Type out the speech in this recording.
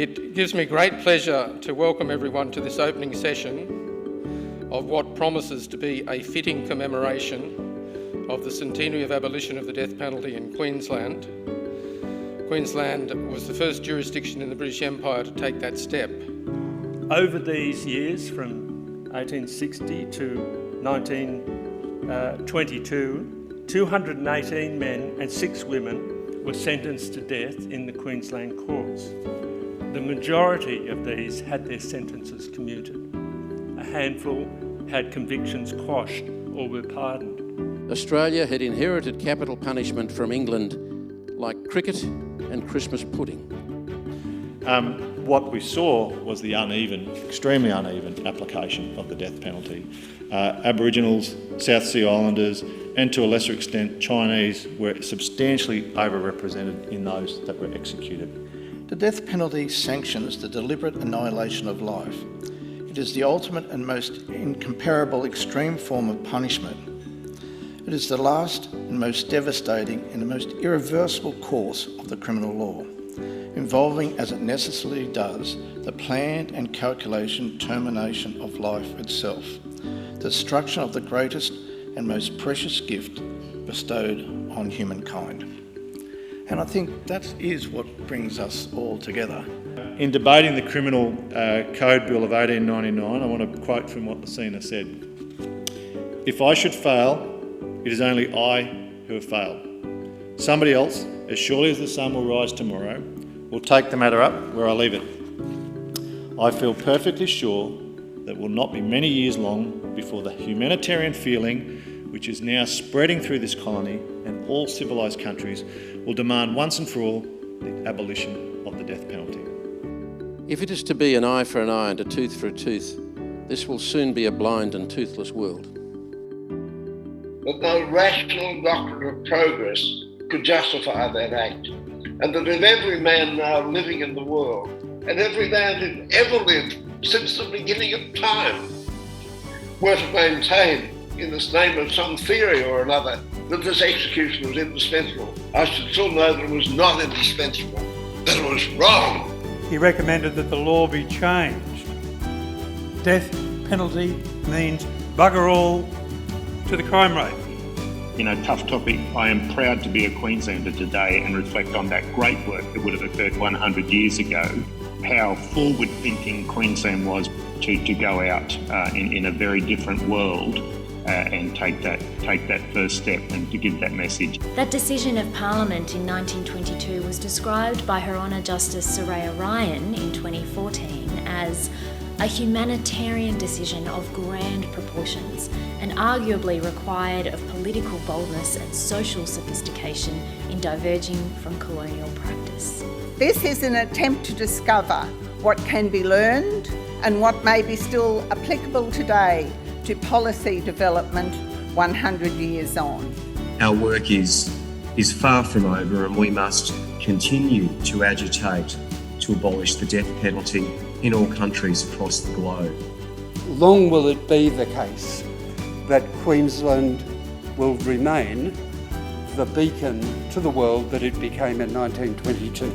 It gives me great pleasure to welcome everyone to this opening session of what promises to be a fitting commemoration of the centenary of abolition of the death penalty in Queensland. Queensland was the first jurisdiction in the British Empire to take that step. Over these years, from 1860 to 1922, 218 men and 6 women were sentenced to death in the Queensland courts. The majority of these had their sentences commuted. A handful had convictions quashed or were pardoned. Australia had inherited capital punishment from England like cricket and Christmas pudding. What we saw was the extremely uneven application of the death penalty. Aboriginals, South Sea Islanders, and to a lesser extent Chinese were substantially overrepresented in those that were executed. The death penalty sanctions the deliberate annihilation of life. It is the ultimate and most incomparable extreme form of punishment. It is the last and most devastating and the most irreversible course of the criminal law, involving, as it necessarily does, the planned and calculation termination of life itself, the destruction of the greatest and most precious gift bestowed on humankind. And I think that is what brings us all together. In debating the Criminal Code Bill of 1899, I want to quote from what the Sena said. "If I should fail, it is only I who have failed. Somebody else, as surely as the sun will rise tomorrow, will take the matter up where I leave it. I feel perfectly sure that it will not be many years long before the humanitarian feeling which is now spreading through this colony and all civilised countries will demand once and for all the abolition of the death penalty." If it is to be an eye for an eye and a tooth for a tooth, this will soon be a blind and toothless world. That no rational doctrine of progress could justify that act, and that if every man now living in the world, and every man who ever lived since the beginning of time, were to maintain, in the name of some theory or another, that this execution was indispensable, I should still know that it was not indispensable, that it was wrong. He recommended that the law be changed. Death penalty means bugger all to the crime rate. In a tough topic, I am proud to be a Queenslander today and reflect on that great work that would have occurred 100 years ago, how forward-thinking Queensland was to go out in a very different world and take that first step and to give that message. That decision of Parliament in 1922 was described by Her Honour Justice Soraya Ryan in 2014 as a humanitarian decision of grand proportions and arguably required of political boldness and social sophistication in diverging from colonial practice. This is an attempt to discover what can be learned and what may be still applicable today to policy development 100 years on. Our work is far from over, and we must continue to agitate to abolish the death penalty in all countries across the globe. Long will it be the case that Queensland will remain the beacon to the world that it became in 1922.